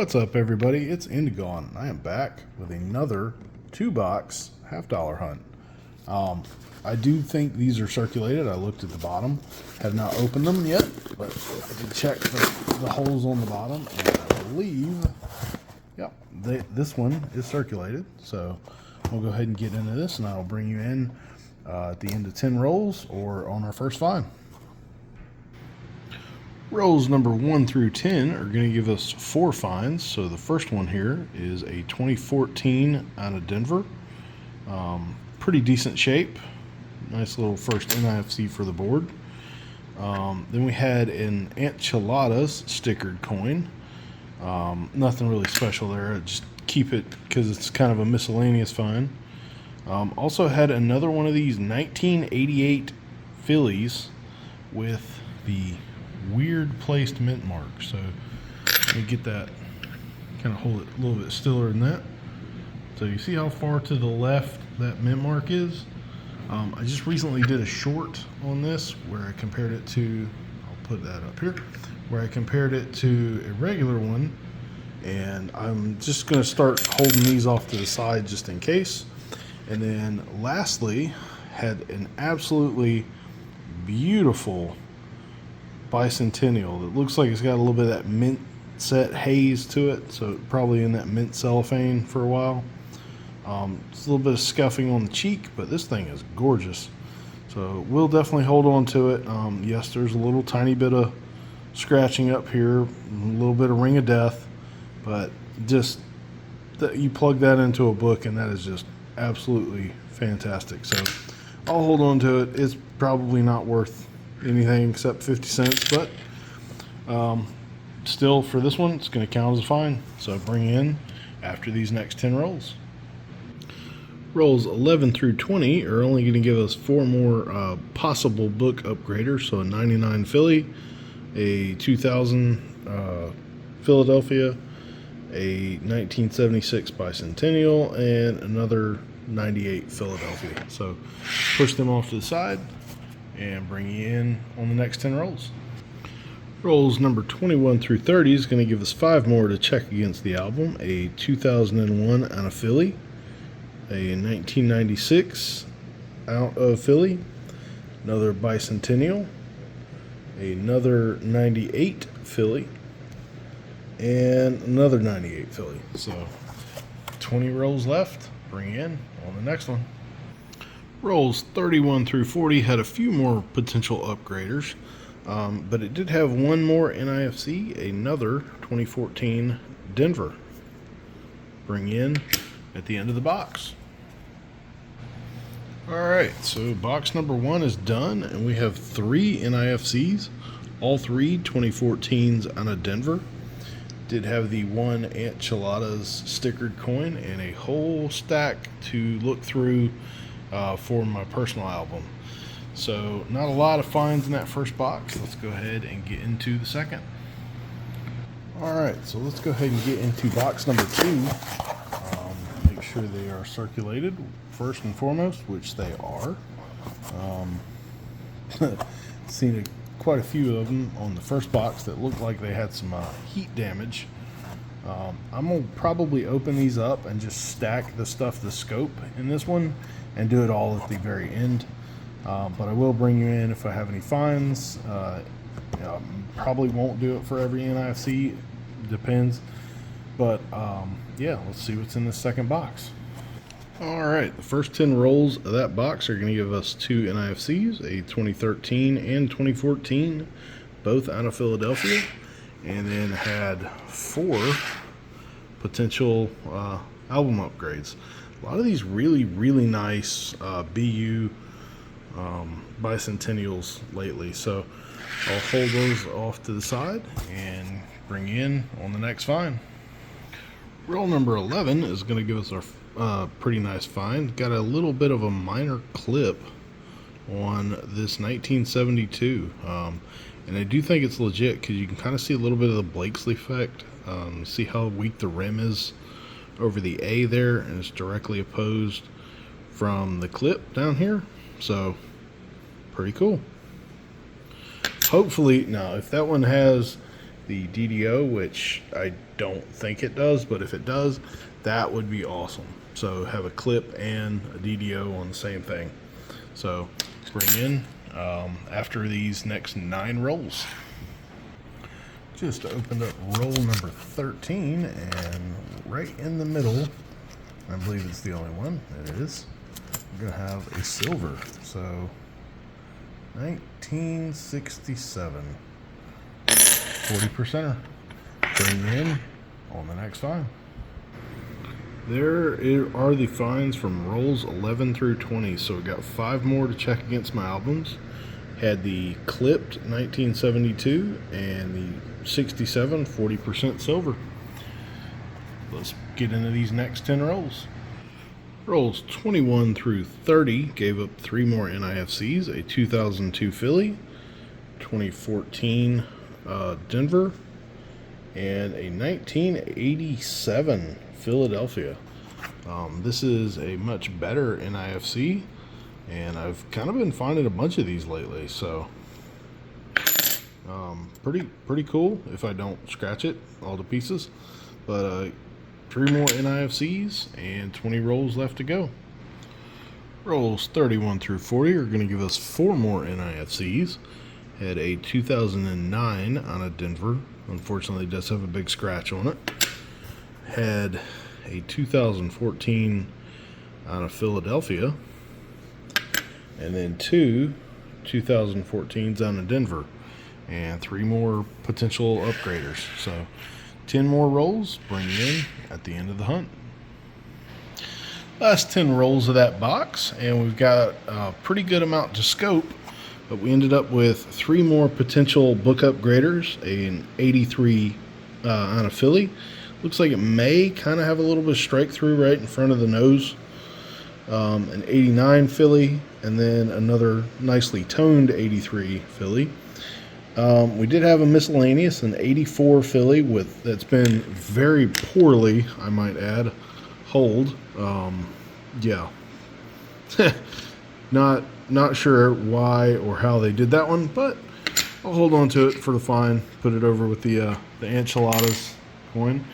What's up, everybody? It's Indigo, and I am back with another 2-box half-dollar hunt. I do think these are circulated. I looked at the bottom, have not opened them yet, but I did check the holes on the bottom, and I believe, yeah, this one is circulated. So we'll go ahead and get into this, and I'll bring you in at the end of 10 rolls or on our first find. Rolls number 1 through 10 are going to give us 4 finds. So the first one here is a 2014 out of Denver. Pretty decent shape. Nice little first NIFC for the board. Then we had an Enchiladas stickered coin. Nothing really special there. Just keep it because it's kind of a miscellaneous find. Also had another one of these 1988 Phillies with the weird placed mint mark. So let me get that, kind of hold it a little bit stiller than that. So you see how far to the left that mint mark is? I just recently did a short on this where I compared it to, I'll put that up here, where I compared it to a regular one, and I'm just going to start holding these off to the side just in case. And then lastly, had an absolutely beautiful bicentennial that looks like it's got a little bit of that mint set haze to it, so probably in that mint cellophane for a while. It's a little bit of scuffing on the cheek, but this thing is gorgeous, so we'll definitely hold on to it. Yes, there's a little tiny bit of scratching up here, a little bit of ring of death, but just that you plug that into a book and that is just absolutely fantastic. So I'll hold on to it. It's probably not worth anything except 50 cents, but still, for this one, it's going to count as a find. So bring in after these next 10 rolls. Rolls 11 through 20 are only going to give us 4 more possible book upgraders. So a 99 Philly, a 2000 Philadelphia, a 1976 Bicentennial, and another 98 Philadelphia. So push them off to the side and bring you in on the next 10 rolls. Rolls number 21 through 30 is going to give us 5 more to check against the album. A 2001 out of Philly, a 1996 out of Philly, another Bicentennial, another 98 Philly, and another 98 Philly. So 20 rolls left. Bring you in on the next one. Rolls 31 through 40 had a few more potential upgraders, but it did have one more NIFC, another 2014 Denver. Bring in at the end of the box. Alright, so box number 1 is done, and we have 3 NIFCs, all 3 2014s out of Denver. Did have the one Enchiladas stickered coin and a whole stack to look through for my personal album. So not a lot of finds in that first box. Let's go ahead and get into the second. Alright, so let's go ahead and get into box number 2. Make sure they are circulated first and foremost, which they are. Seen quite a few of them on the first box that looked like they had some heat damage. I'm going to probably open these up and just stack the stuff, the scope in this one, and do it all at the very end. But I will bring you in if I have any finds. Probably won't do it for every NIFC, depends. But yeah, let's see what's in this second box. Alright, the first 10 rolls of that box are going to give us 2 NIFCs, a 2013 and 2014, both out of Philadelphia, and then had 4 potential album upgrades. A lot of these really, really nice BU Bicentennials lately, so I'll hold those off to the side and bring you in on the next find. Roll number 11 is going to give us our pretty nice find. Got a little bit of a minor clip on this 1972, and I do think it's legit because you can kind of see a little bit of the Blakesley effect. See how weak the rim is over the A there, and it's directly opposed from the clip down here. So pretty cool. Hopefully, now if that one has the DDO, which I don't think it does, but if it does, that would be awesome. So have a clip and a DDO on the same thing. So bring in after these next 9 rolls. Just opened up roll number 13, and right in the middle, I believe it's the only one, it is, we're gonna have a silver. So 1967, 40%er. Bring in on the next fine. There are the fines from rolls 11 through 20. So we got 5 more to check against my albums. Had the clipped 1972 and the 67, 40% silver. Let's get into these next 10 rolls. Rolls 21 through 30 gave up 3 more NIFCs, a 2002 Philly, 2014 Denver, and a 1987 Philadelphia. This is a much better NIFC, and I've kind of been finding a bunch of these lately, so pretty cool if I don't scratch it all to pieces. But 3 more NIFCs and 20 rolls left to go. Rolls 31 through 40 are going to give us 4 more NIFCs. Had a 2009 on a Denver. Unfortunately, it does have a big scratch on it. Had a 2014 on a Philadelphia. And then 2 2014s on a Denver. And 3 more potential upgraders. So 10 more rolls bring in at the end of the hunt. Last 10 rolls of that box, and we've got a pretty good amount to scope, but we ended up with 3 more potential book upgraders, an 83 on a Philly. Looks like it may kind of have a little bit of strike through right in front of the nose. An 89 Philly, and then another nicely toned 83 Philly. We did have a miscellaneous, an 84 Philly that's been very poorly, I might add, hold. Yeah. Not sure why or how they did that one, but I'll hold on to it for the fine. Put it over with the enchiladas coin.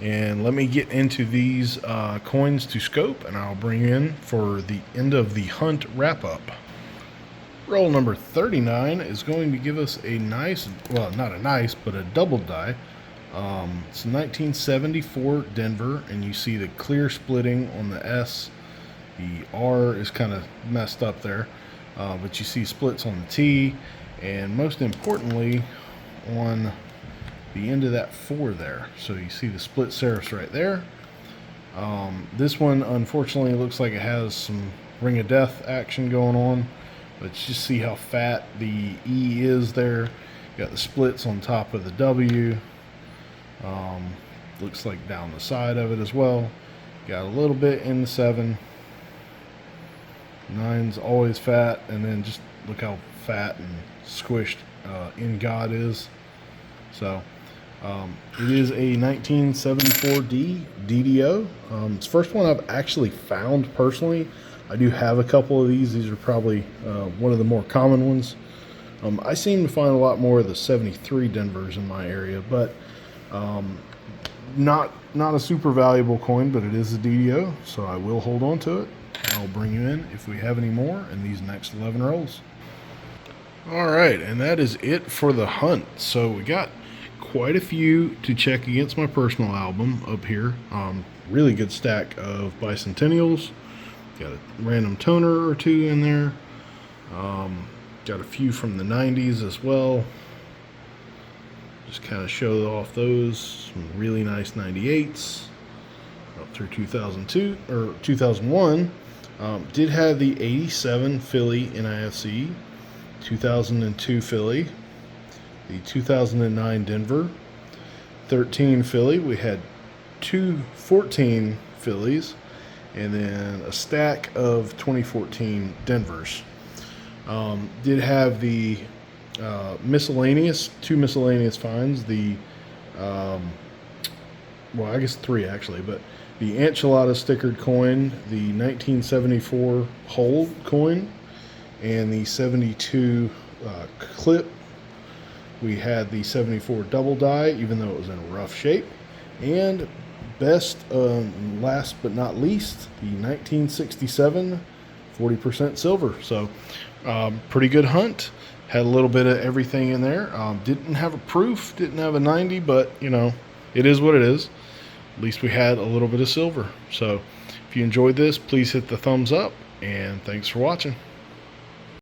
And let me get into these coins to scope, and I'll bring in for the end of the hunt wrap-up. Roll number 39 is going to give us a nice, well, not a nice, but a double die. It's 1974 Denver, and you see the clear splitting on the S. The R is kind of messed up there, but you see splits on the T, and most importantly, on the end of that 4 there. So you see the split serifs right there. This one, unfortunately, looks like it has some Ring of Death action going on. But just see how fat the E is there. Got the splits on top of the W. Looks like down the side of it as well. Got a little bit in the 7. 9's always fat, and then just look how fat and squished In God is. So it is a 1974D DDO. It's the first one I've actually found personally. I do have a couple of these. These are probably one of the more common ones. I seem to find a lot more of the 73 Denvers in my area, but not a super valuable coin, but it is a DDO, so I will hold on to it. I'll bring you in if we have any more in these next 11 rolls. All right, and that is it for the hunt. So we got quite a few to check against my personal album up here. Really good stack of bicentennials. Got a random toner or 2 in there. Got a few from the 90s as well. Just kind of show off those. Some really nice 98s up through 2002 or 2001. Did have the 87 Philly NIFC, 2002 Philly, the 2009 Denver, 13 Philly. We had 214 Phillies, and then a stack of 2014 Denvers. Did have the miscellaneous, 2 miscellaneous finds. The well, I guess 3 actually, but the enchilada stickered coin, the 1974 whole coin, and the 72 clip. We had the 74 double die, even though it was in rough shape, And best, last but not least, the 1967 40% silver. So pretty good hunt. Had a little bit of everything in there. Didn't have a proof, didn't have a 90, but you know, it is what it is. At least we had a little bit of silver. So if you enjoyed this, please hit the thumbs up, and thanks for watching.